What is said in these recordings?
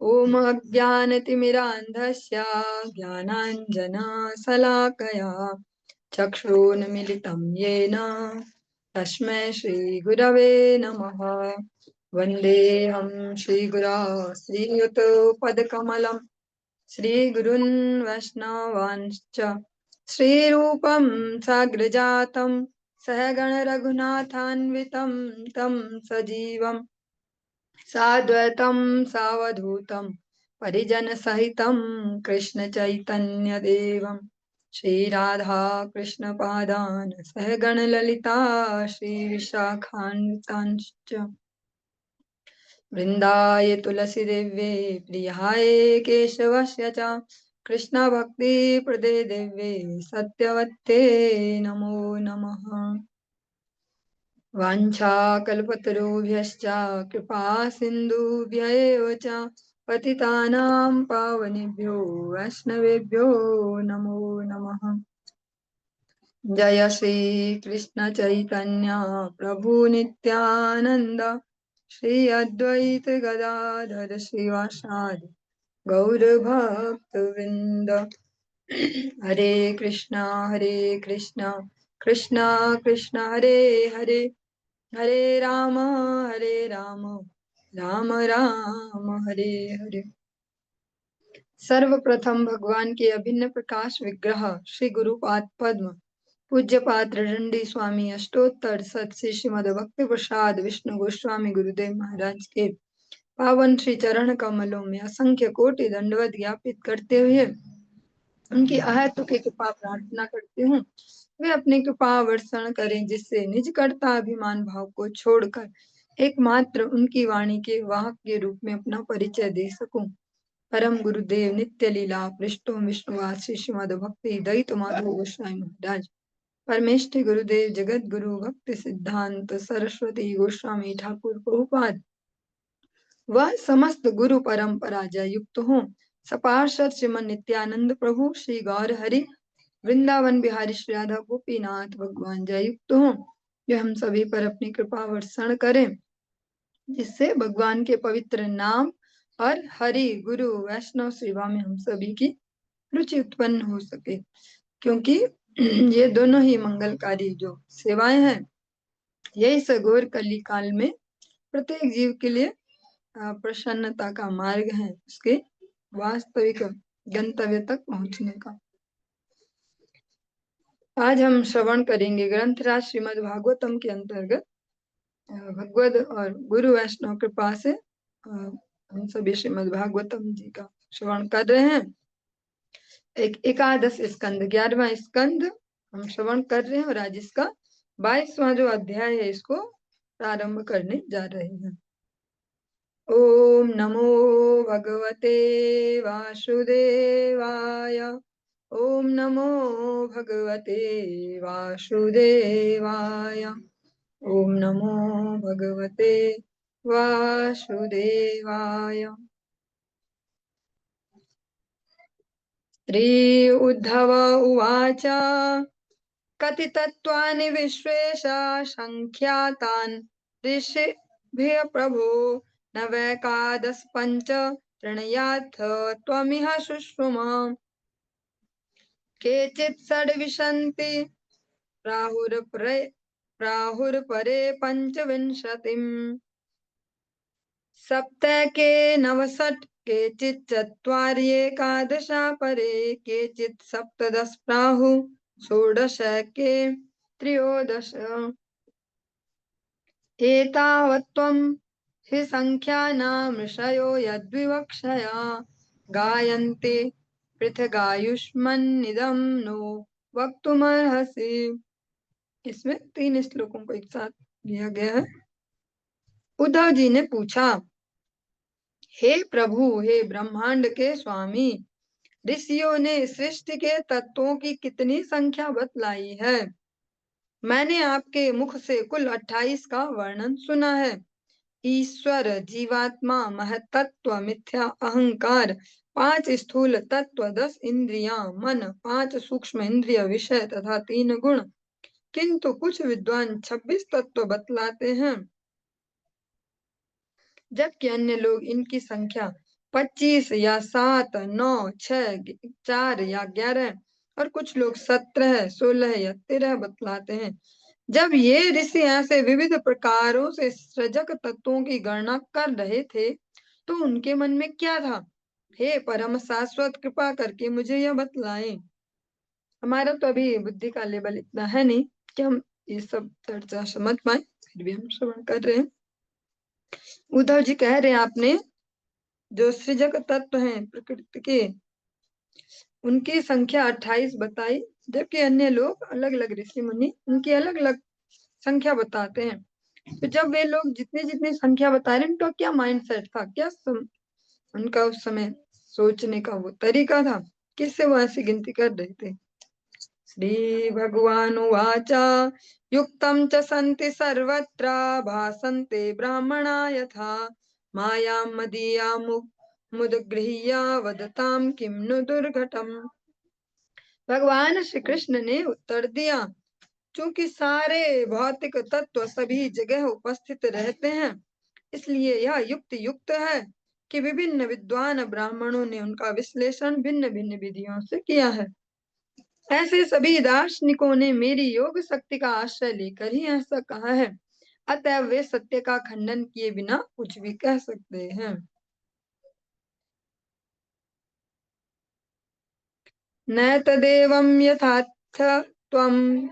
ओम अज्ञानतिमिरान्धस्य ज्ञानाञ्जनशलाकया चक्षुरुन्मीलितं येन तस्मै श्रीगुरवे नमः। वन्देऽहं श्रीगुरा श्रीयुतपदकमलं श्रीगुरून् वैष्णवांश्च श्रीरूपं साग्रजातं सहगण रघुनाथान्वितं तं सजीवम् साद्वैतं सावधूतं परिजनसहितं कृष्णचैतन्यदेवं श्रीराधा कृष्णपादान् सहगणललिता श्रीविशाखान्वितांश्च वृन्दाय तुलसीदेव्ये प्रियाय केशवस्य च कृष्णभक्तिप्रदे देव्ये सत्यवत्ते नमो नमः। वाञ्छाकल्पतरुभ्यश्च कृपा सिन्धुभ्य एव च पतितानां पावनेभ्यो वैष्णवेभ्यो नमो नमः। जय श्री कृष्ण चैतन्य प्रभु नित्यानंद श्री अद्वैत गदाधर श्रीवासादि गौर भक्त वृंद। हरे कृष्णा कृष्णा कृष्णा हरे हरे हरे राम राम राम हरे हरे। सर्वप्रथम भगवान के अभिन्न प्रकाश विग्रह श्री गुरुपाद पद्म पूज्यपाद दंडी स्वामी अष्टोत्तर सत श्री श्रीमद भक्ति प्रसाद विष्णु गोस्वामी गुरुदेव महाराज के पावन श्री चरण कमलों में असंख्य कोटि दंडवत ज्ञापित करते हुए उनकी अहेतुकी कृपा प्रार्थना करती हूँ वे अपनी कृपा वर्षण करें जिससे निज कर्ता अभिमान भाव को छोड़कर एकमात्र उनकी वाणी के वाहक के रूप में अपना परिचय दे सकूं। परम गुरुदेव नित्य लीला पृष्ठों विष्णुवास श्री श्रीमद भक्ति दयित माधव गोस्वामी महाराज परमेष्ठि गुरुदेव जगत गुरु भक्ति सिद्धांत सरस्वती गोस्वामी ठाकुर प्रभुपाद वह समस्त गुरु परंपरा जय युक्त हो। सपार्षद श्रीमन नित्यानंद प्रभु श्री गौर हरि वृंदावन बिहारी श्री राधा गोपीनाथ भगवान जय युक्त हो। जो हम सभी पर अपनी कृपा वर्षण करें जिससे भगवान के पवित्र नाम और हरि गुरु वैष्णव सेवा में हम सभी की रुचि उत्पन्न हो सके, क्योंकि ये दोनों ही मंगलकारी जो सेवाएं हैं यही सगोर कली काल में प्रत्येक जीव के लिए प्रसन्नता का मार्ग है, उसके वास्तविक गंतव्य तक पहुंचने का। आज हम श्रवण करेंगे ग्रंथराज श्रीमद् भागवतम के अंतर्गत भगवद और गुरु वैष्णव कृपा से हम सभी श्रीमद् भागवतम जी का श्रवण कर रहे हैं। एकादश स्कंद 11वां स्कंद हम श्रवण कर रहे हैं और आज इसका 22वां जो अध्याय है इसको प्रारंभ करने जा रहे हैं। ओम नमो भगवते वासुदेवाय ओम नमो भगवते वासुदेवाय ओम नमो भगवते वासुदेवाय। श्री उद्धव उवाच कथितत्वानि विश्वेश संख्यातान् ऋषिभिः प्रभो न वैकादश पञ्च प्रणयाथ त्वमिह शुश्रुम केचित् षड्विंशति प्राहुर्परे पञ्चविंशतिम् सप्तके नवषट् केचित् चत्वार्येकादशा परे केचित् सप्तदश प्राहु षोडशके त्रयोदश एतावत्त्वं हि संख्यानां ऋषयो यद्विवक्षया गायन्ति पृथगायुष्मन्निदं नो वक्तुमर्हसि। इसमें 3 श्लोकों को एक साथ लिया गया है। उद्धव जी ने पूछा, हे प्रभु, हे ब्रह्मांड के स्वामी, ऋषियों ने सृष्टि के तत्वों की कितनी संख्या बतलाई है? मैंने आपके मुख से कुल 28 का वर्णन सुना है। ईश्वर, जीवात्मा, महतत्व, मिथ्या अहंकार, 5 स्थूल तत्व, 10 इंद्रियां, मन, 5 सूक्ष्म इंद्रिय विषय तथा 3 गुण। किंतु कुछ विद्वान 26 तत्व बतलाते हैं। जबकि अन्य लोग इनकी संख्या 25 या 7, 9, 6, 4 या 11 और कुछ लोग 17, 16 या 13 बतलाते हैं। जब ये ऋषि ऐसे विविध प्रकारों से सृजक तत्वों की गणना कर रहे थे तो उनके मन में क्या था? हे परम शाश्वत, कृपा करके मुझे यह बतलाएं। हमारा तो अभी बुद्धि का लेवल इतना है नहीं कि हम ये सब चर्चा समझ पाए, फिर भी हम श्रवण कर रहे हैं। उद्धव जी कह रहे हैं, आपने जो सृजक तत्व हैं प्रकृति के, उनकी संख्या 28 बताई, जबकि अन्य लोग अलग अलग ऋषि मुनि उनकी अलग अलग संख्या बताते हैं। तो जब वे लोग जितनी जितनी संख्या बता रहे हैं, उनका क्या माइंडसेट था, क्या उनका उस समय सोचने का वो तरीका था, किससे वो ऐसी गिनती कर रहे थे। श्री भगवानुवाच युक्तं च सन्ति सर्वत्र भासन्ते ब्राह्मणा यथा मायां मदीयां मुदगृह्य वदतां किं नु दुर्घटम्। भगवान श्री कृष्ण ने उत्तर दिया, चूंकि सारे भौतिक तत्व सभी जगह उपस्थित रहते हैं, इसलिए यह युक्त है कि विभिन्न विद्वान ब्राह्मणों ने उनका विश्लेषण भिन्न भिन्न विधियों से किया है। ऐसे सभी दार्शनिकों ने मेरी योग शक्ति का आश्रय लेकर ही ऐसा कहा है, अतः वे सत्य का खंडन किए बिना कुछ भी कह सकते हैं। न तदेवं यथार्थत्वम्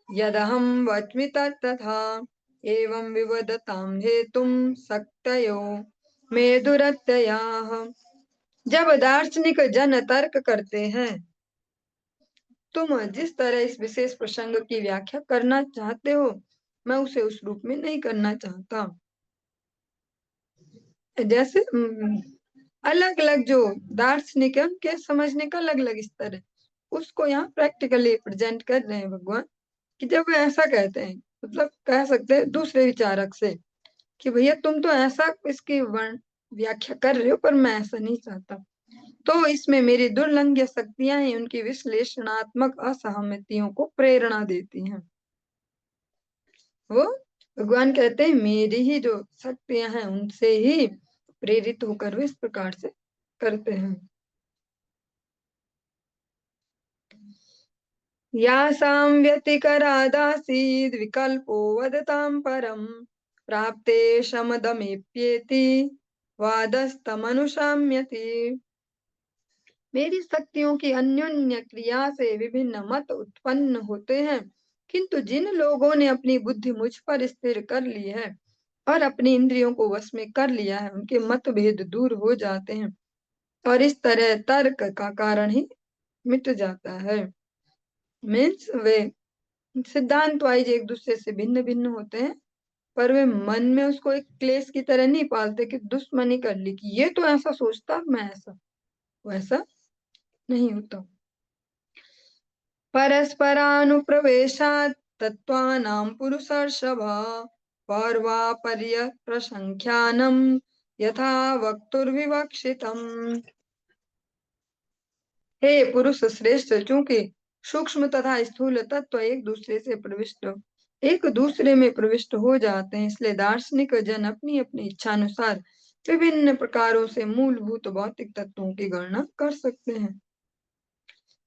यदहं वच्मि तथा एवं विवदतां हेतुं शक्तयो मे दुरत्ययाः। जब दार्शनिक जन तर्क करते हैं, तुम जिस तरह इस विशेष प्रसंग की व्याख्या करना चाहते हो, मैं उसे उस रूप में नहीं करना चाहता। जैसे अलग अलग जो दार्शनिक है उनके समझने का अलग अलग स्तर है, उसको यहाँ प्रैक्टिकली प्रेजेंट कर रहे हैं भगवान, कि जब वे ऐसा कहते हैं, मतलब कह सकते हैं दूसरे विचारक से कि भैया तुम तो ऐसा इसकी व्याख्या कर रहे हो, पर मैं ऐसा नहीं चाहता। तो इसमें मेरी दुर्लंघ्य शक्तियां ही उनकी विश्लेषणात्मक असहमतियों को प्रेरणा देती हैं। वो भगवान कहते हैं मेरी ही जो शक्तियां हैं उनसे ही प्रेरित होकर वो इस प्रकार से करते हैं। यासां व्यतिकरादासीद् विकल्पो वदतां परम् प्राप्ते शमदमेप्येति वादस्तमनुशाम्यति। मेरी शक्तियों की अन्योन्य क्रिया से विभिन्न मत उत्पन्न होते हैं, किंतु जिन लोगों ने अपनी बुद्धि मुझ पर स्थिर कर ली है और अपनी इंद्रियों को वश में कर लिया है, उनके मतभेद दूर हो जाते हैं और इस तरह तर्क का कारण ही मिट जाता है। मीन्स वे सिद्धांत वाइज एक दूसरे से भिन्न भिन्न होते हैं, पर वे मन में उसको एक क्लेश की तरह नहीं पालते कि दुश्मनी कर ली कि ये तो ऐसा सोचता, मैं ऐसा, वैसा नहीं होता। परस्परानुप्रवेशात् तत्त्वानां पुरुषर्षभ पौर्वापर्यप्रसंख्यानं यथा वक्तुर्विवक्षितम्। हे पुरुष श्रेष्ठ, चूंकि सूक्ष्म तथा स्थूल तत्व एक दूसरे में प्रविष्ट हो जाते हैं, इसलिए दार्शनिक जन अपनी अपनी इच्छानुसार विभिन्न प्रकारों से मूलभूत भौतिक तत्वों की गणना कर सकते हैं।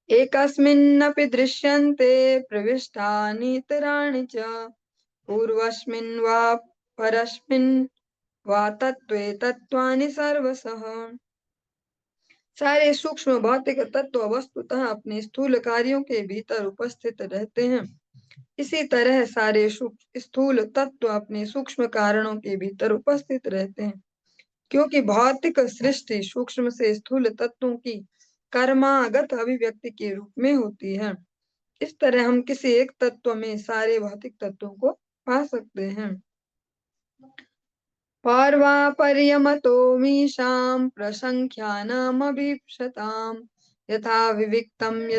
एकस्मिन्नपि दृश्यन्ते प्रविष्टानीतराणि च पूर्वस्मिन् वा परस्मिन् वा तत्त्वे तत्त्वानि सर्वशः। सारे सूक्ष्म भौतिक तत्व वस्तुतः अपने स्थूल कार्यों के भीतर उपस्थित रहते हैं। इसी तरह सारे स्थूल तत्व अपने सूक्ष्म कारणों के भीतर उपस्थित रहते हैं, क्योंकि भौतिक सृष्टि सूक्ष्म से स्थूल तत्वों की कर्मागत अभिव्यक्ति के रूप में होती है। इस तरह हम किसी एक तत्व में सारे भौतिक तत्वों को पा सकते हैं। पर्वापर्यमतो मीशां प्रसंख्यानमभीप्सताम् यथा विविक्तं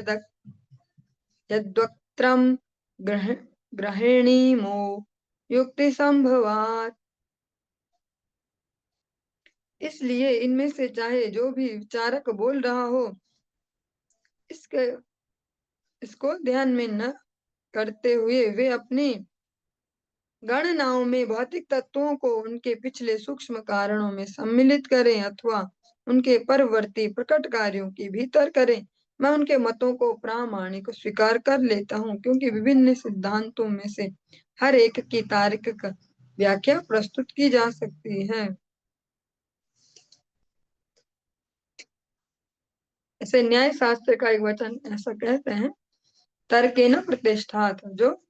यद्वक्त्रं गृह्णीमो युक्ति संभवात्। इसलिए इनमें से चाहे जो भी विचारक बोल रहा हो, इसको ध्यान में न करते हुए वे अपनी गणनाओं में भौतिक तत्वों को उनके पिछले सूक्ष्म कारणों में सम्मिलित करें अथवा उनके परवर्ती प्रकट कार्यों के भीतर करें, मैं उनके मतों को प्रामाणिक स्वीकार कर लेता हूँ, क्योंकि विभिन्न सिद्धांतों में से हर एक की तार्किक व्याख्या प्रस्तुत की जा सकती है। ऐसे न्याय शास्त्र का एक वचन ऐसा कहते हैं, तर्केन प्रतिष्ठात, जो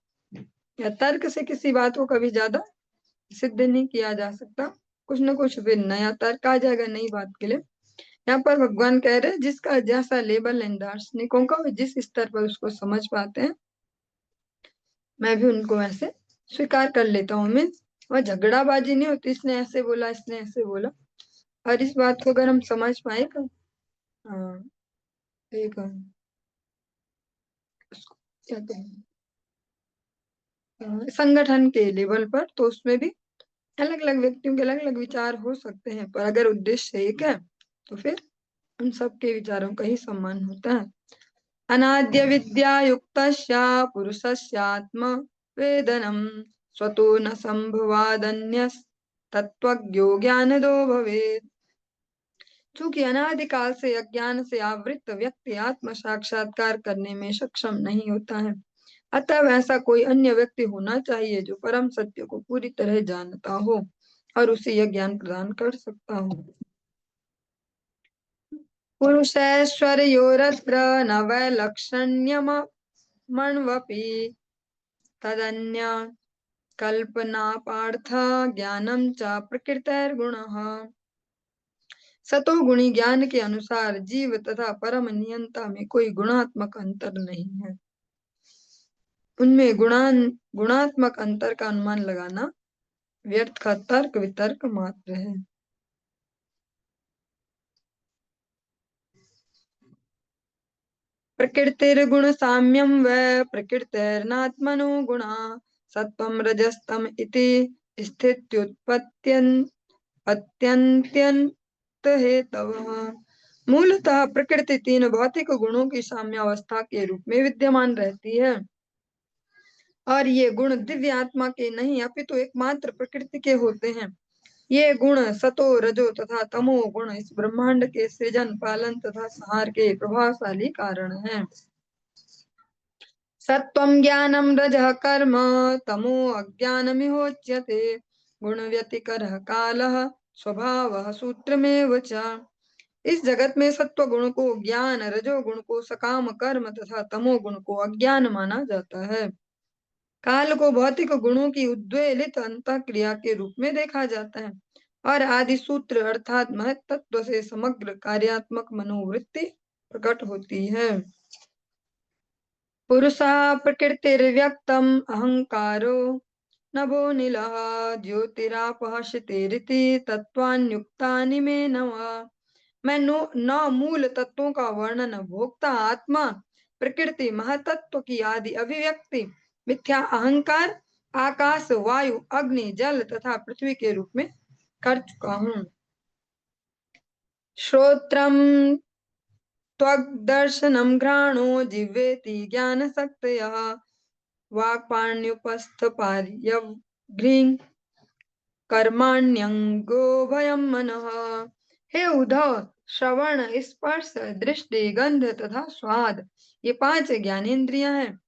या तर्क से किसी बात को कभी ज्यादा सिद्ध नहीं किया जा सकता, कुछ न कुछ फिर नया तर्क आ जाएगा नई बात के लिए। यहाँ पर भगवान कह रहे हैं जिसका जैसा लेबल है दार्शनिकों का, वो जिस स्तर पर उसको समझ पाते हैं, मैं भी उनको ऐसे स्वीकार कर लेता हूँ। मीन्स वह झगड़ाबाजी नहीं होती, इसने ऐसे बोला इसने ऐसे बोला, और इस बात को अगर हम समझ पाए तो हाँ, एक उसको क्या कहें, संगठन के लेवल पर, तो उसमें भी अलग अलग व्यक्तियों के अलग अलग विचार हो सकते हैं, पर अगर उद्देश्य एक है तो फिर उन सबके विचारों का ही सम्मान होता है। अनाद्य विद्या युक्तस्य पुरुषस्यात्म वेदनम स्वतो न संभवादन्यस् तत्वज्ञो ज्ञानदो भवेत्। चूंकि अनादिकाल से अज्ञान से आवृत व्यक्ति आत्म साक्षात्कार करने में सक्षम नहीं होता है, अतः ऐसा कोई अन्य व्यक्ति होना चाहिए जो परम सत्य को पूरी तरह जानता हो और उसे यह ज्ञान प्रदान कर सकता हो। पुरुषैश्वर्योरत्र न वैलक्षण्यमण्वपि तदन्य कल्पना पार्थ ज्ञानम च प्रकृतिर्गुणः। सतोगुणी ज्ञान के अनुसार जीव तथा परम नियंता में कोई गुणात्मक अंतर नहीं है। उनमें गुणात्मक अंतर का अनुमान लगाना व्यर्थ का तर्क वितर्क मात्र है। प्रकृतिर्गुण साम्यम व प्रकृतिर्नात्मनो गुणा सत्वम रजस्तम इति स्थित्युत्पत्त्यन् अत्यंत्यंत हेतवः। मूलतः प्रकृति तीन भौतिक गुणों की साम्यावस्था के रूप में विद्यमान रहती है, और ये गुण दिव्य आत्मा के नहीं अपितु एकमात्र प्रकृति के होते हैं। ये गुण सतो रजो तथा तमो गुण इस ब्रह्मांड के सृजन पालन तथा संहार के प्रभावशाली कारण हैं। सत्वं ज्ञानम रजः कर्म तमो अज्ञानमिहोच्यते गुण व्यतिकरः कालः स्वभावः सूत्रमेव च। इस जगत में सत्व गुण को ज्ञान, रजोगुण को सकाम कर्म तथा तमो गुण को अज्ञान माना जाता है। काल को भौतिक गुणों की उद्वेलित अंतःक्रिया के रूप में देखा जाता है, और आदि सूत्र अर्थात महत्त्व से समग्र कार्यात्मक मनोवृत्ति प्रकट होती है। पुरुषा प्रकृतिर्व्यक्तम अहंकारो नभो नीलः ज्योतिरापः क्षितिरिति तत्वान्युक्तानि मे नव। मैं न मूल तत्वों का वर्णन भोक्ता आत्मा, प्रकृति महातत्व की आदि अभिव्यक्ति, मिथ्या अहंकार, आकाश वायु अग्नि जल तथा पृथ्वी के रूप में कर चुका हूँ। श्रोत्रम त्वग्दर्शनम घ्राणो जिह्वेति ज्ञान शक्तयः वाक्पाण्युपस्थपार्यभृङ् कर्माण्यंगो भयम मनः। हे उद्धव, श्रवण स्पर्श दृष्टि गंध तथा स्वाद ये पांच ज्ञानेन्द्रियां हैं,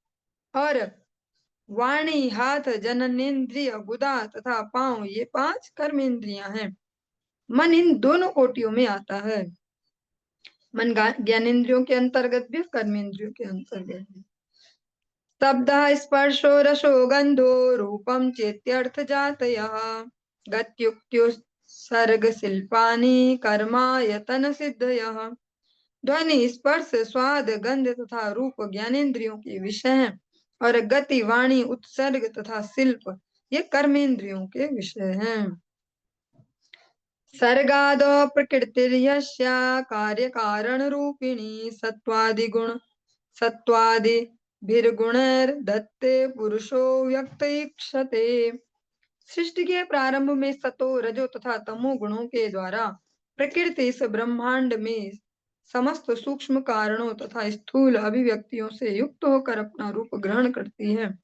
और वाणी हाथ जननेन्द्रिय गुदा तथा पांव ये पांच कर्मेंद्रियां हैं। मन इन दोनों कोटियों में आता है। मन ज्ञानेन्द्रियों के अंतर्गत भी कर्मेंद्रियों के अंतर्गत भी। शब्द स्पर्शो रसो गंधो रूपम चेत्यर्थ जातयः गत्युक्त्युत्सर्ग शिल्पानि कर्मायतन सिद्धयः। ध्वनि स्पर्श स्वाद गंध तथा रूप ज्ञानेन्द्रियों के विषय हैं, और गति वाणी उत्सर्ग तथा शिल्प ये कर्मेंद्रियों के विषय हैं। सर्गाद प्रकृतिर्यस्या कार्य कारण रूपिणी सत्वादिगुण सत्वादिभिर्गुणैर्दत्ते पुरुषो व्यक्तईक्षते। सृष्टि के प्रारंभ में सतो रजो तथा तमो गुणों के द्वारा प्रकृति इस ब्रह्मांड में समस्त सूक्ष्म कारणों तथा स्थूल अभिव्यक्तियों से युक्त होकर अपना रूप ग्रहण करती है।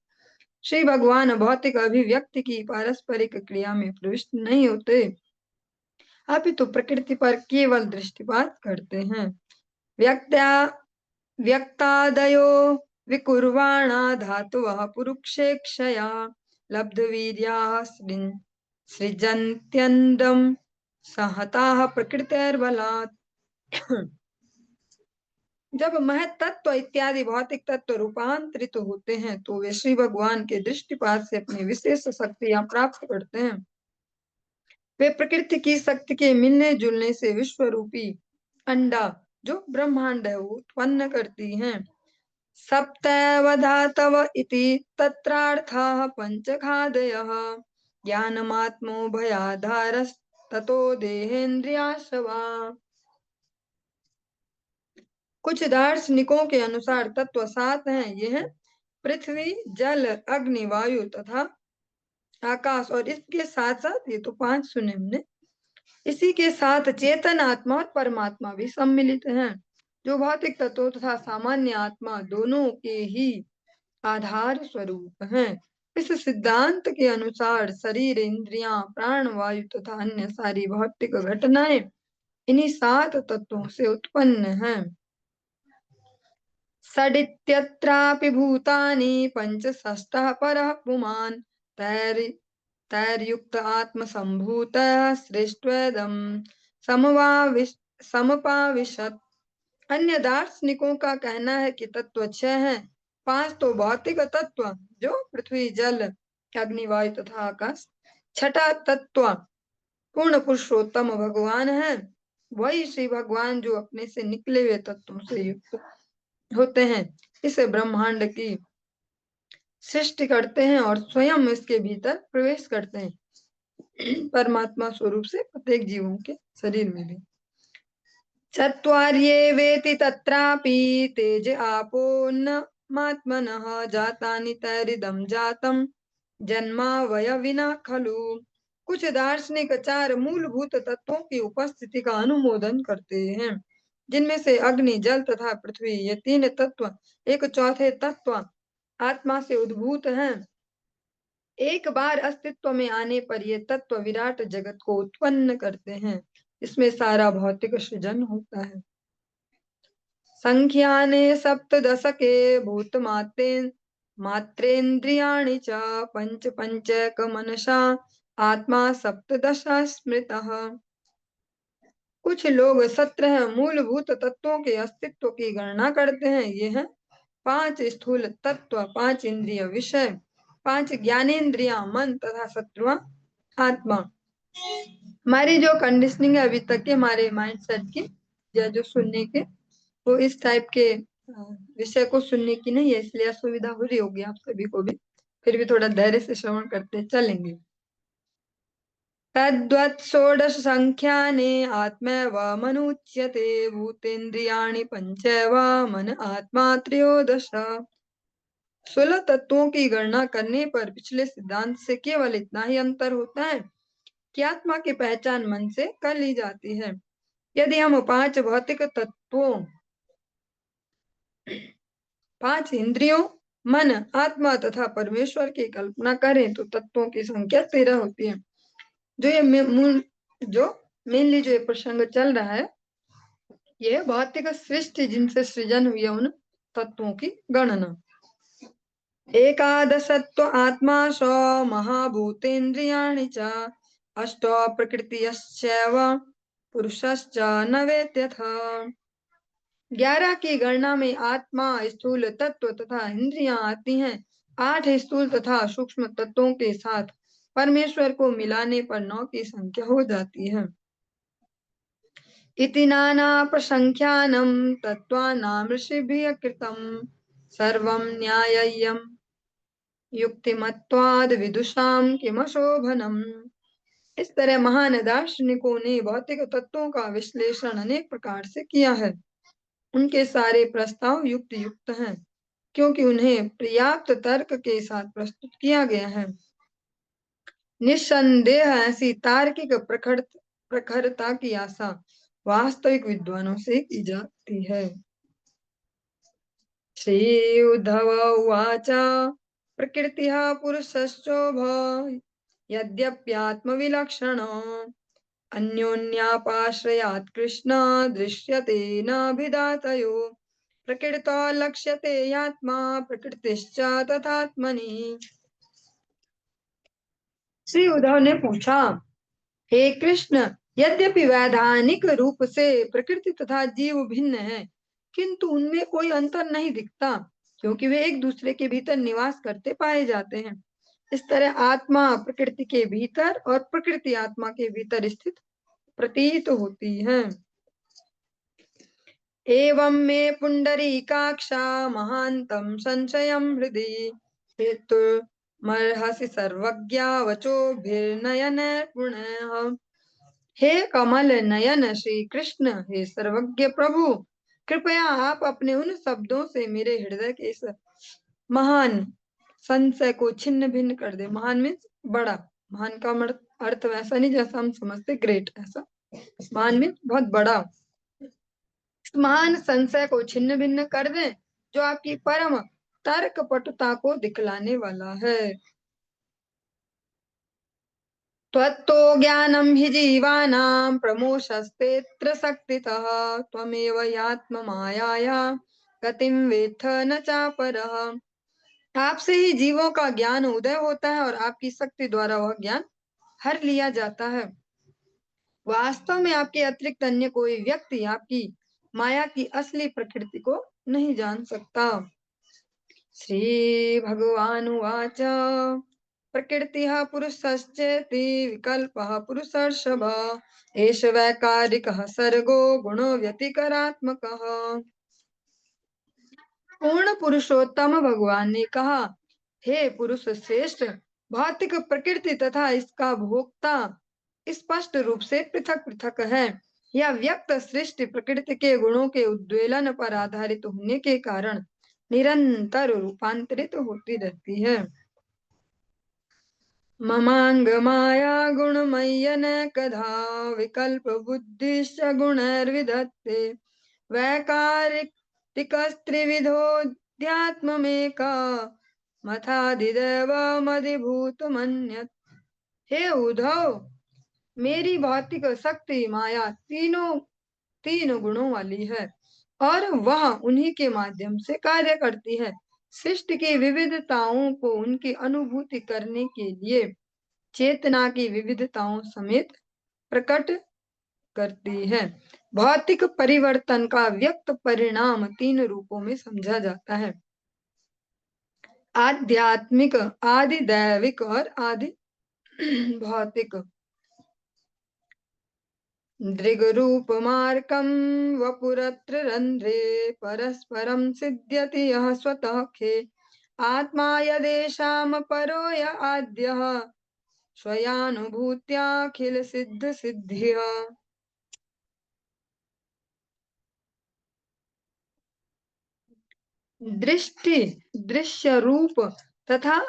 श्री भगवान भौतिक अभिव्यक्ति की पारस्परिक क्रिया में प्रविष्ट नहीं होते, अपितु प्रकृति पर केवल दृष्टिपात करते हैं। व्यक्त्या व्यक्तादयो विकुर्वाणा धातवः पुरुक्षेक्षया लब्धवीर्याः सृजन्त्यन्दं सहताः प्रकृतेर्बलात्। जब महत् तत्व इत्यादि भौतिक तत्व रूपांतरित होते हैं तो वे श्री भगवान के दृष्टिपात से अपनी विशेष शक्तियां प्राप्त करते हैं। वे प्रकृति की शक्ति के मिलने जुलने से विश्व रूपी अंडा जो ब्रह्मांड है वो उत्पन्न करती हैं। सप्तैव धातव इति तत्रार्थः पंचखादयः ज्ञानमात्मो भयाधारस्ततो देहेन्द्रियाश्रवा। कुछ दार्शनिकों के अनुसार तत्व सात हैं। ये हैं पृथ्वी, जल, अग्नि, वायु तथा आकाश। और इसके साथ साथ ये तो पांच सुने हमने, इसी के साथ चेतन आत्मा और परमात्मा भी सम्मिलित हैं, जो भौतिक तत्वों तथा सामान्य आत्मा दोनों के ही आधार स्वरूप हैं। इस सिद्धांत के अनुसार शरीर, इंद्रियां, प्राण, वायु तथा अन्य सारी भौतिक घटनाएं इन्हीं सात तत्वों से उत्पन्न हैं। षडित्यत्रापि भूतानि पंचषष्ठः परः पुमान् तैर्युक्त आत्मसम्भूतः सृष्ट्वेदं समपाविशत्। अन्य दार्शनिकों का कहना है कि तत्व छह हैं। पांच तो भौतिक तत्व जो पृथ्वी, जल, अग्नि, वायु तथा आकाश। छठा तत्व पूर्ण पुरुषोत्तम भगवान है, वही श्री भगवान जो अपने से निकले हुए तत्वों से युक्त होते हैं। इस ब्रह्मांड की सृष्टि करते हैं और स्वयं इसके भीतर प्रवेश करते हैं, परमात्मा स्वरूप से प्रत्येक जीवों के शरीर में भी। चत्वार्ये वेति तत्रापि तेज आपोन्नमात्मनः जातानि तैरिदं जातं जन्मावयविना खलु। कुछ दार्शनिक चार मूलभूत तत्वों की उपस्थिति का अनुमोदन करते हैं, जिनमें से अग्नि, जल तथा पृथ्वी, ये तीन तत्व एक चौथे तत्व आत्मा से उद्भूत हैं। एक बार अस्तित्व में आने पर ये तत्व विराट जगत को उत्पन्न करते हैं, इसमें सारा भौतिक सृजन होता है। संख्याने सप्तदशके मात्रेन्द्रियाणि च पंच पंचैकमनसा आत्मा सप्तदश स्मृतः। कुछ लोग 17 मूलभूत तत्वों के अस्तित्व की गणना करते हैं। ये हैं पांच स्थूल तत्व, पांच इंद्रिय विषय, पांच ज्ञानेन्द्रिया मन तथा 17वां आत्मा। हमारी जो कंडीशनिंग है अभी तक के हमारे माइंड सेट की या जो सुनने के, वो इस टाइप के विषय को सुनने की नहीं है, इसलिए असुविधा हो रही होगी आप सभी को भी। फिर भी थोड़ा धैर्य से श्रवण करते चलेंगे। तद्वत् षोडश संख्याने आत्मैव मनुच्यते भूतेन्द्रियाणि पंचैव मन आत्मा त्रयोदश। 16 तत्वों की गणना करने पर पिछले सिद्धांत से केवल इतना ही अंतर होता है कि आत्मा की पहचान मन से कर ली जाती है। यदि हम पांच भौतिक तत्वों, पांच इंद्रियों, मन, आत्मा तथा परमेश्वर की कल्पना करें तो तत्वों की संख्या 13 होती है। जो मेनली जो ये प्रसंग चल रहा है, ये भौतिक सृष्टि जिनसे सृजन हुई है उन तत्वों की गणना। एकादशत्व आत्मा सौ महाभूतेन्द्रियाणि च अष्टौ प्रकृतियश्चैव पुरुषश्च नवेत्यथ। 11 की गणना में आत्मा, स्थूल तत्व तथा इंद्रियां आती हैं। 8 स्थूल तथा सूक्ष्म तत्वों के साथ परमेश्वर को मिलाने पर 9 की संख्या हो जाती है। इति नाना प्रसंख्यानं तत्त्वानां ऋषिभिः कृतं सर्वं न्याय्यं युक्तिमत्वाद् विदुषां किमशोभनम्। इस तरह महान दार्शनिकों ने भौतिक तत्वों का विश्लेषण अनेक प्रकार से किया है। उनके सारे प्रस्ताव युक्त हैं, क्योंकि उन्हें पर्याप्त तर्क के साथ प्रस्तुत किया गया है। निस्संदेह ऐसी तार्किक प्रखरता की आशा वास्तविक विद्वानों से की जाती है। श्री उद्धव उवाच प्रकृतिः पुरुषश्चोभ यद्यप्यात्मविलक्षण अन्योन्यापाश्रयात् कृष्ण दृश्यते न भिदातयो प्रकृतो लक्ष्यते यात्मा प्रकृतिश्च तथात्मनि। श्री उद्धव ने पूछा, हे कृष्ण, यद्यपि वैधानिक रूप से प्रकृति तथा जीव भिन्न है, किंतु उनमें कोई अंतर नहीं दिखता, क्योंकि वे एक दूसरे के भीतर निवास करते पाए जाते हैं। इस तरह आत्मा प्रकृति के भीतर और प्रकृति आत्मा के भीतर स्थित प्रतीत होती है। एवं मे पुंडरीकाक्षा महांतम संशयं हृदि हेतुर्मर्हसि सर्वज्ञा वचोभिर्नयन पुनः। हे कमल नयन श्री कृष्ण, हे सर्वज्ञ प्रभु, कृपया आप अपने उन शब्दों से मेरे हृदय के इस महान संशय को छिन्न भिन्न कर दे। महान मीन्स बड़ा, महान का अर्थ वैसा नहीं जैसा हम समझते ग्रेट, ऐसा महान मीन्स बहुत बड़ा। महान संशय को छिन्न भिन्न कर दे जो आपकी परम तर्क पटुता को दिखलाने वाला है। त्वत्तो ज्ञानं हि जीवानां प्रमोशस्तेऽत्र शक्तितः त्वमेव ह्यात्ममायाया गतिं वेत्थ न चापरः। आपसे ही जीवों का ज्ञान उदय होता है और आपकी शक्ति द्वारा वह ज्ञान हर लिया जाता है। वास्तव में आपके अतिरिक्त अन्य कोई व्यक्ति आपकी माया की असली प्रकृति को नहीं जान सकता। श्री भगवानुवाच प्रकृतिः पुरुषश्चेति विकल्पः पुरुषर्षभ एष वैकारिकः सर्गो गुणो व्यतिकरात्मकः। पूर्ण पुरुषोत्तम भगवान ने कहा, हे पुरुष श्रेष्ठ, भौतिक प्रकृति तथा इसका भोक्ता स्पष्ट रूप से पृथक पृथक है। यह व्यक्त सृष्टि प्रकृति के गुणों के उद्वेलन पर आधारित होने के कारण निरंतर रूपांतरित होती रहती है। ममांग माया गुणमय्यन कधा विकल्प बुद्धिश्च गुणैर्विधत्ते वैकारिकस्त्रिविधोऽध्यात्ममेका मथाधिदैवमधिभूतमन्यत्। हे उद्धव, मेरी भौतिक शक्ति माया तीन गुणों वाली है और वह उन्हीं के माध्यम से कार्य करती है। सृष्टि की विविधताओं को उनकी अनुभूति करने के लिए चेतना की विविधताओं समेत प्रकट करती है। भौतिक परिवर्तन का व्यक्त परिणाम तीन रूपों में समझा जाता है, आध्यात्मिक, आदि दैविक और आदि भौतिक। दृग्रूपमार्कं वपुरत्र रंध्रे परस्परं सिद्ध्यति यः स्वतः खे आत्मा यदेषां परो य आद्यः स्वयानुभूत्याखिल सिद्ध सिद्धिः। दृष्टि, दृश्य रूप तथा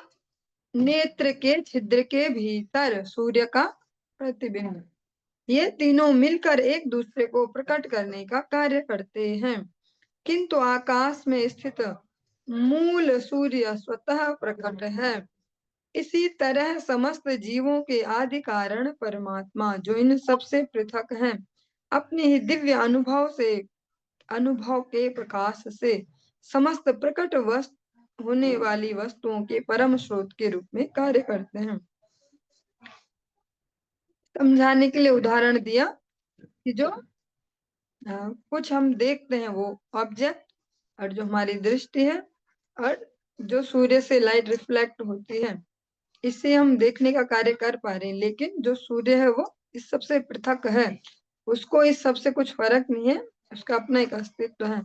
नेत्र के छिद्र के भीतर सूर्य का प्रतिबिंब, ये तीनों मिलकर एक दूसरे को प्रकट करने का कार्य करते हैं, किंतु आकाश में स्थित मूल सूर्य स्वतः प्रकट है। इसी तरह समस्त जीवों के आदि कारण परमात्मा, जो इन सबसे पृथक हैं, अपने ही दिव्य अनुभव के प्रकाश से समस्त प्रकट वस्तु होने वाली वस्तुओं के परम स्रोत के रूप में कार्य करते हैं। समझाने के लिए उदाहरण दिया कि जो कुछ हम देखते हैं वो ऑब्जेक्ट, और जो हमारी दृष्टि है, और जो सूर्य से लाइट रिफ्लेक्ट होती है, इससे हम देखने का कार्य कर पा रहे हैं, लेकिन जो सूर्य है वो इस सबसे पृथक है, उसको इस सबसे कुछ फर्क नहीं है, उसका अपना एक अस्तित्व है।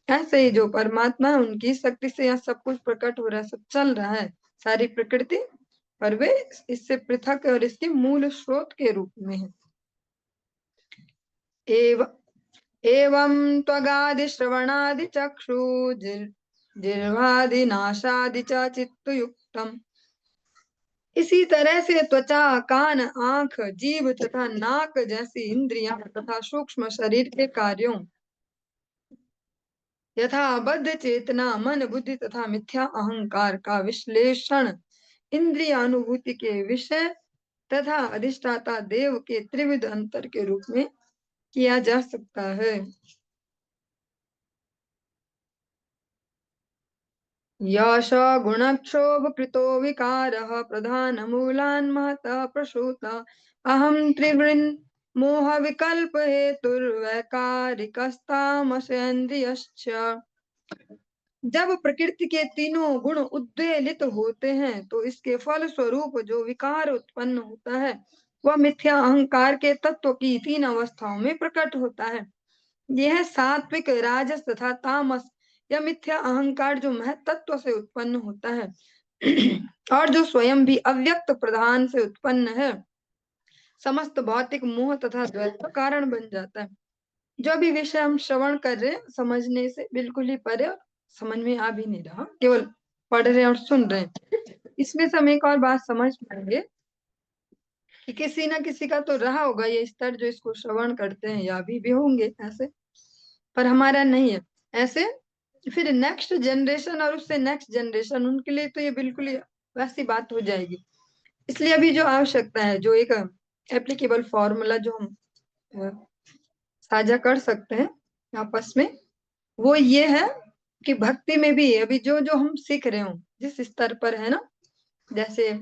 ऐसे ही जो परमात्मा है, उनकी शक्ति से यहाँ सब कुछ प्रकट हो रहा है, सब चल रहा है, सारी प्रकृति, पर वे इससे पृथक है और इसके मूल स्रोत के रूप में है। एवं त्वगादि श्रवणादि चक्षु जिह्वादि नाशादि च चित्तयुक्तम्। इसी तरह से त्वचा, कान, आंख, जीभ तथा नाक जैसी इंद्रियां तथा सूक्ष्म शरीर के कार्यों यथा बद्ध चेतना मन बुद्धि तथा मिथ्या अहंकार का विश्लेषण इंद्रियानुभूति के विषय तथा अधिष्ठाता देव के त्रिविध अंतर के रूप में किया जा सकता है। यश गुणक्षोभ कृतो विकारः प्रधान मूलान् महतः प्रसूत अहं त्रिवृन् मोह विकल्प हेतुर्वैकारिकस्तामसेन्द्रियश्च। जब प्रकृति के तीनों गुण उद्वेलित होते हैं तो इसके फल स्वरूप जो विकार उत्पन्न होता है वह मिथ्या अहंकार के तत्व की तीन अवस्थाओं में प्रकट होता है। यह सात्विक राजस तथा तामस या मिथ्या अहंकार जो महत्त्व से उत्पन्न होता है और जो स्वयं भी अव्यक्त प्रधान से उत्पन्न है समस्त भौतिक मोह तथा द्वैत का कारण बन जाता है। जो भी विषय हम श्रवण कर रहे हैं समझने से बिल्कुल ही परे और समझ में आ भी नहीं रहा, केवल पढ़ रहे हैं और सुन रहे हैं। इसमें से हम एक और बात समझ पाएंगे कि किसी ना किसी का तो रहा होगा ये स्तर जो इसको श्रवण करते हैं या भी होंगे ऐसे, पर हमारा नहीं है ऐसे। फिर नेक्स्ट जनरेशन और उससे नेक्स्ट जनरेशन उनके लिए तो ये बिल्कुल ही वैसी बात हो जाएगी। इसलिए अभी जो आवश्यकता है जो एक एप्लीकेबल फॉर्मूला जो हम अ, साझा कर सकते हैं आपस में वो ये है कि भक्ति में भी अभी जो जो हम सीख रहे हो जिस स्तर पर है ना, जैसे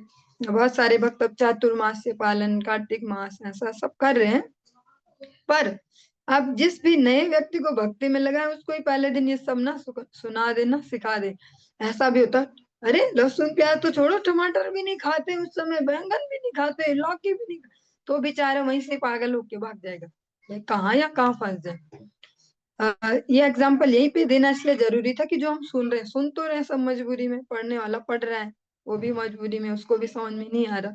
बहुत सारे भक्त अब चातुर्मास्य पालन कार्तिक मास ऐसा सब कर रहे हैं, पर अब जिस भी नए व्यक्ति को भक्ति में लगा है उसको ही पहले दिन ये सब ना सुना देना सिखा दे। ऐसा भी होता है, अरे लहसुन प्याज तो छोड़ो टमाटर भी नहीं खाते उस समय, बैंगन भी नहीं खाते, लौकी भी नहीं तो बेचारा वहीं से पागल होके भाग जाएगा, ये कहाँ या कहाँ फंस जाए। ये एग्जाम्पल यहीं पे देना इसलिए जरूरी था कि जो हम सुन रहे हैं सुन तो रहे हैं सब मजबूरी में, पढ़ने वाला पढ़ रहा है वो भी मजबूरी में, उसको भी समझ में नहीं आ रहा,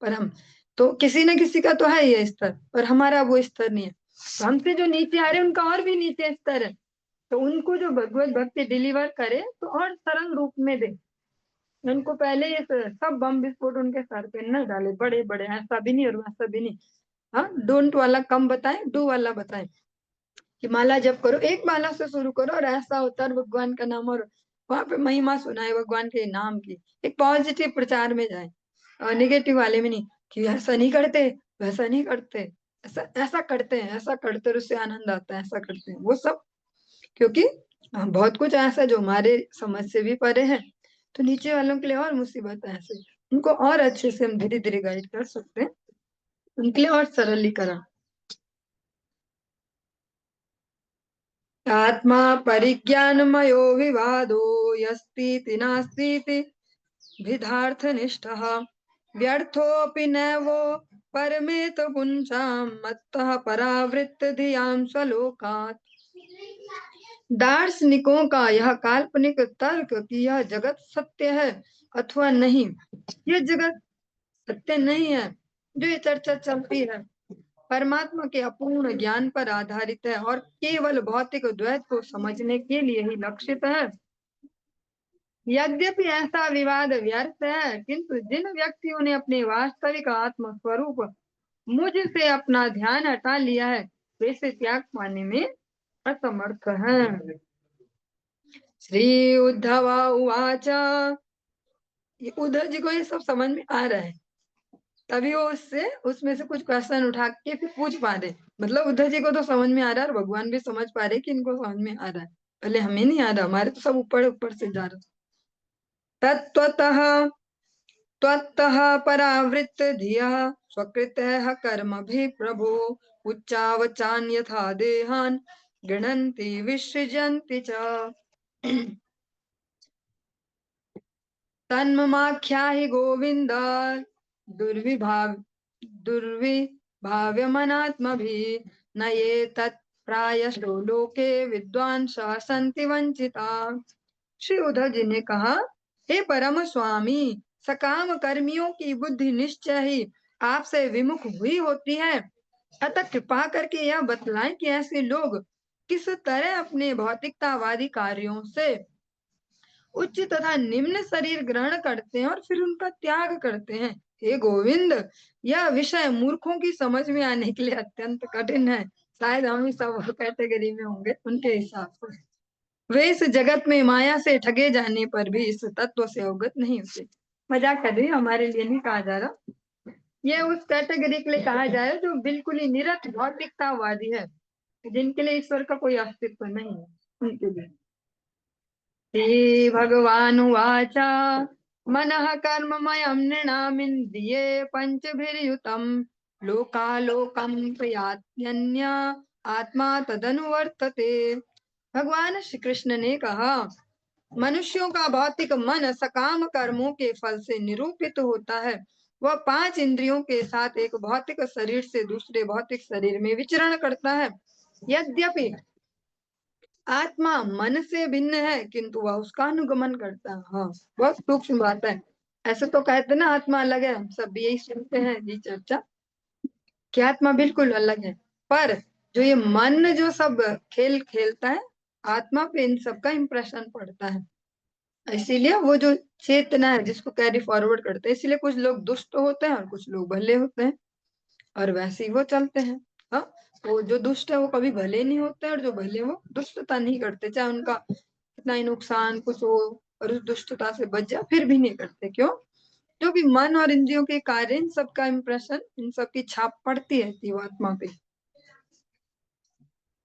पर हम तो किसी न किसी का तो है ये स्तर, पर हमारा वो स्तर नहीं है। तो हमसे जो नीचे आ रहे हैं उनका और भी नीचे स्तर है, तो उनको जो भगवत भक्ति डिलीवर करे तो और सरल रूप में दे। उनको पहले ये सब बम विस्फोट उनके सर पे न डाले, बड़े बड़े ऐसा भी नहीं और वैसा भी नहीं। हाँ, डोंट वाला कम बताएं, डू वाला बताएं कि माला जप करो, एक माला से शुरू करो और ऐसा होता है भगवान का नाम, और वहां पे महिमा सुनाए भगवान के नाम की, एक पॉजिटिव प्रचार में जाए और निगेटिव वाले में नहीं कि ऐसा नहीं करते वैसा नहीं करते, ऐसा ऐसा करते हैं ऐसा करते और उससे आनंद आता है ऐसा करते हैं वो सब, क्योंकि बहुत कुछ ऐसा जो हमारे समझ से भी परे है, तो नीचे वालों के लिए और मुसीबत है ऐसे, उनको और अच्छे से हम धीरे धीरे गाइड कर सकते हैं, उनके लिए और सरलीकरण। आत्मा परिज्ञानमयो विवादो यस्तीति नास्तीति भिदार्थनिष्ठः व्यर्थोऽपि नैवो परमेत पुंसां मत्तः परावृत्त धियां स्वलोकात्। दार्शनिकों का यह काल्पनिक तर्क कि यह जगत सत्य है अथवा नहीं, यह जगत सत्य नहीं है जो ये चर्चा चलती है परमात्मा के अपूर्ण ज्ञान पर आधारित है और केवल भौतिक द्वैत को समझने के लिए ही लक्षित है। यद्यपि ऐसा विवाद व्यर्थ है किंतु जिन व्यक्तियों ने अपने वास्तविक आत्म स्वरूप मुझ से अपना ध्यान हटा लिया है वे इसे त्याग पाने में असमर्थ हैं। श्री उद्धव उवाच, ये उद्धव जी को ये सब समझ में आ रहा है तभी वो उससे उसमें से कुछ क्वेश्चन उठा के फिर पूछ पा रहे, मतलब उद्धव जी को तो समझ में आ रहा है और भगवान भी समझ पा रहे कि इनको समझ में आ रहा है, पहले हमें नहीं आ रहा, हमारे तो सब ऊपर ऊपर से जा रहा। तत्वतः त्वत्तः परावृत्त धियः स्वकृतः कर्म भी प्रभो उच्चावचान यथा देहान गृणन्ति विसृजन्ति च। तन्ममाख्या हि गोविंद दुर्विभाव दुर्विभाव्यमनात्मभिः न ये तत् प्रायशो लोके विद्वांसः सन्ति वंचिता। श्री उद्धव जी ने कहा, हे परम स्वामी, सकाम कर्मियों की बुद्धि निश्चय ही आपसे विमुख हुई होती है, अतः कृपा करके यह बतलाएं कि ऐसे लोग किस तरह अपने भौतिकतावादी कार्यों से उच्च तथा निम्न शरीर ग्रहण करते हैं और फिर उनका त्याग करते हैं। हे गोविंद, यह विषय मूर्खों की समझ में आने के लिए अत्यंत कठिन है, शायद हम ही सब कैटेगरी में होंगे उनके हिसाब से। वे इस जगत में माया से ठगे जाने पर भी इस तत्व से अवगत नहीं होते। मजाक कर रही हूँ, हमारे लिए नहीं कहा जा रहा। ये उस कैटेगरी के लिए कहा जा रहा है जो बिल्कुल ही निरत भौतिकतावादी है, जिनके लिए ईश्वर का कोई अस्तित्व नहीं है, उनके लिए। श्रीभगवानुवाच मनः कर्ममयं नृणामिन्द्रिये पञ्चभिर्युतं लोकालोकं प्रयात्यन्य आत्मा तदनुवर्तते। भगवान श्री कृष्ण ने कहा, मनुष्यों का भौतिक मन सकाम कर्मों के फल से निरूपित होता है। वह पांच इंद्रियों के साथ एक भौतिक शरीर से दूसरे भौतिक शरीर में विचरण करता है। यद्यपि आत्मा मन से भिन्न है, किंतु वह उसका अनुगमन करता है। हाँ, बहुत सूक्ष्म बात है। ऐसे तो कहते ना आत्मा अलग है, हम सब यही सुनते हैं जी चर्चा कि आत्मा बिल्कुल अलग है। पर जो ये मन जो सब खेल खेलता है, आत्मा पे इन सबका इम्प्रेशन पड़ता है। इसीलिए वो जो चेतना है जिसको कैरी फॉरवर्ड करते हैं, इसीलिए कुछ लोग दुष्ट होते हैं और कुछ लोग भले होते हैं, और वैसे ही वो चलते हैं। हाँ, वो जो दुष्ट है वो कभी भले नहीं होते, और जो भले वो दुष्टता नहीं करते, चाहे उनका कितना ही नुकसान कुछ हो, और उस दुष्टता से बच जाए फिर भी नहीं करते। क्यों? जो भी मन और इंद्रियों के कार्य, इन सबका इम्प्रेशन, इन सबकी छाप पड़ती रहती है वो आत्मा पे।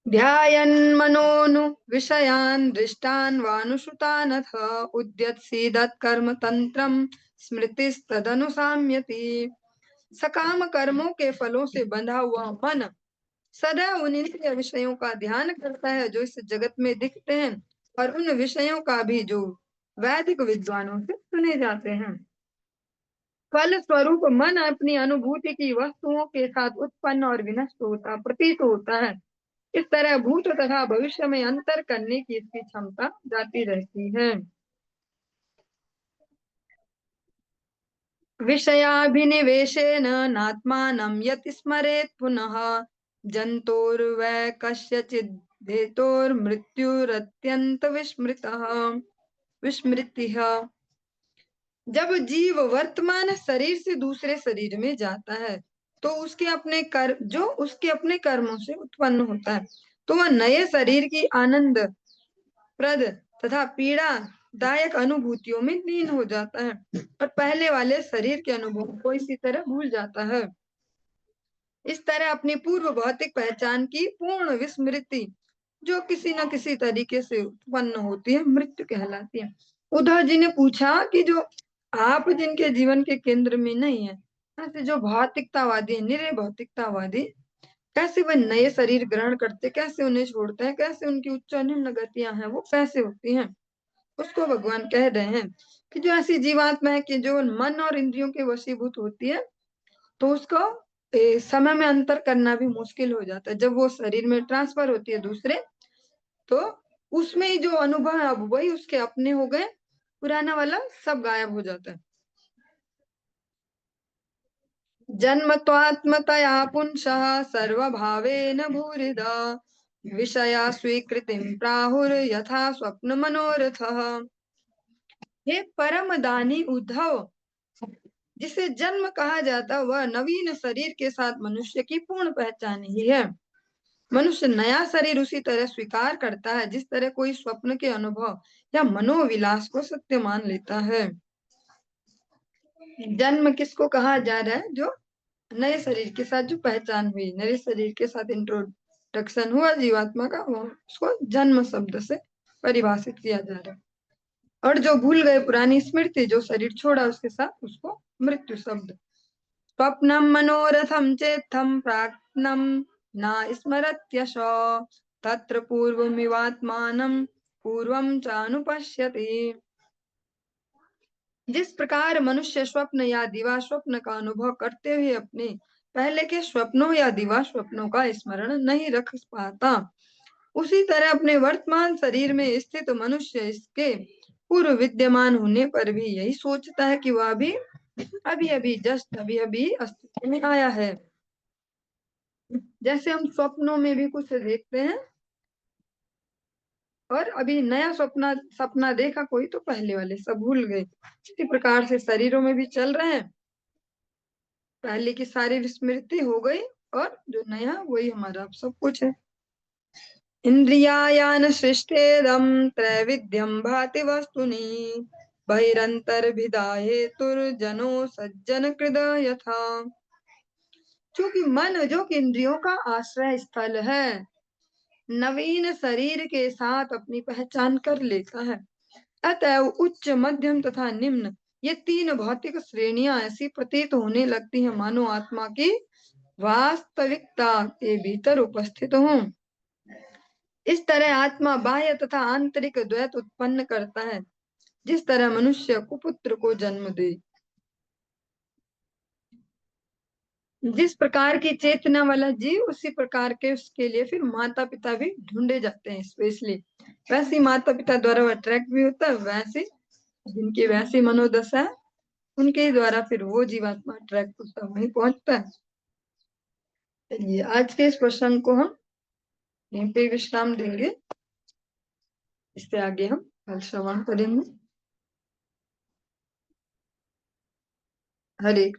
ध्यायन् मनोनु विषयान् दृष्टान् वानुश्रुतानथ उद्यत्सीदत् कर्म तंत्रम स्मृतिस्तदनुसाम्यति। सकाम कर्मों के फलों से बंधा हुआ मन सदा उन इंद्रिय विषयों का ध्यान करता है जो इस जगत में दिखते हैं, और उन विषयों का भी जो वैदिक विद्वानों से सुने जाते हैं। फल स्वरूप मन अपनी अनुभूति की वस्तुओं के साथ उत्पन्न और विनष्ट होता प्रतीत होता है। इस तरह भूत तथा भविष्य में अंतर करने की इसकी क्षमता जाती रहती है। विषयाभिनिवेशेन नात्मानं यत् स्मरेत् पुनः जन्तोर्वै कस्यचित् धेतोर्मृत्युरत्यंत विस्मृतः विस्मृतिः। जब जीव वर्तमान शरीर से दूसरे शरीर में जाता है, तो उसके अपने कर्मों से उत्पन्न होता है, तो वह नए शरीर की आनंद प्रद तथा पीड़ा दायक अनुभूतियों में लीन हो जाता है, और पहले वाले शरीर के अनुभव को इसी तरह भूल जाता है। इस तरह अपनी पूर्व भौतिक पहचान की पूर्ण विस्मृति जो किसी न किसी तरीके से उत्पन्न होती है, मृत्यु कहलाती है। उद्धव जी ने पूछा कि जो आप जिनके जीवन के केंद्र में नहीं है, ऐसे जो भौतिकतावादी है, निरे भौतिकतावादी, कैसे वह नए शरीर ग्रहण करते, कैसे उन्हें छोड़ते हैं, कैसे उनकी उच्च और निम्न गतियां हैं, वो कैसे होती हैं। उसको भगवान कह रहे हैं कि जो ऐसी जीवात्मा है कि जो मन और इंद्रियों के वशीभूत होती है, तो उसको समय में अंतर करना भी मुश्किल हो जाता है। जब वो शरीर में ट्रांसफर होती है दूसरे, तो उसमें ही जो अनुभव है अब वही उसके अपने हो गए, पुराना वाला सब गायब हो जाता है। जन्मत्वात्मतया पुंसः सर्वभावेन भूरिदा विषया स्वीकृतिं प्राहुर यथा स्वप्न मनोरथः। हे परम दानी उद्धव, जिसे जन्म कहा जाता वह नवीन शरीर के साथ मनुष्य की पूर्ण पहचान ही है। मनुष्य नया शरीर उसी तरह स्वीकार करता है जिस तरह कोई स्वप्न के अनुभव या मनोविलास को सत्य मान लेता है। जन्म किसको कहा जा रहा है? जो नए शरीर के साथ जो पहचान हुई, नए शरीर के साथ इंट्रोडक्शन हुआ जीवात्मा का, वो उसको जन्म शब्द से परिभाषित किया जा रहा है। और जो भूल गए पुरानी स्मृति, जो शरीर छोड़ा उसके साथ, उसको मृत्यु शब्द। स्वप्नम मनोरथम चेत्थम प्राक्तनम न स्मरत्यशो तत्र पूर्वमिवात्मानं पूर्वं चानुपश्यति। जिस प्रकार मनुष्य स्वप्न या दिवा स्वप्न का अनुभव करते हुए अपने पहले के स्वप्नों या दिवा स्वप्नों का स्मरण नहीं रख पाता, उसी तरह अपने वर्तमान शरीर में स्थित मनुष्य इसके पूर्व विद्यमान होने पर भी यही सोचता है कि वह अभी अभी जस्ट अभी अभी अस्तित्व में आया है। जैसे हम स्वप्नों में भी कुछ देखते हैं, और अभी नया सपना सपना देखा कोई तो पहले वाले सब भूल गए। इसी प्रकार से शरीरों में भी चल रहे हैं, पहले की सारी विस्मृति हो गई, और जो नया वही हमारा अब सब कुछ है। इंद्रियायान सृष्टेदम त्रैविध्यम भाति वस्तुनि बहिरंतर्भिदा हेतुर्जनो सज्जन कृद यथा। चूंकि मन जो कि इंद्रियों का आश्रय स्थल है, नवीन शरीर के साथ अपनी पहचान कर लेता है, अतएव उच्च मध्यम तथा निम्न ये तीन भौतिक श्रेणियां ऐसी प्रतीत होने लगती हैं मानो आत्मा की वास्तविकता के भीतर उपस्थित हों। इस तरह आत्मा बाह्य तथा आंतरिक द्वैत उत्पन्न करता है। जिस तरह मनुष्य कुपुत्र को जन्म दे, जिस प्रकार की चेतना वाला जीव उसी प्रकार के उसके लिए फिर माता पिता भी ढूंढे जाते हैं स्पेशली। वैसे माता पिता द्वारा वो अट्रैक्ट भी होता है, वैसे जिनकी वैसी मनोदशा है उनके द्वारा फिर वो जीवात्मा अट्रैक्ट होता है, वहीं पहुंचता है। चलिए आज के इस प्रसंग को हम यहीं पे विश्राम देंगे, इससे आगे हम कल श्रवण करेंगे। हरे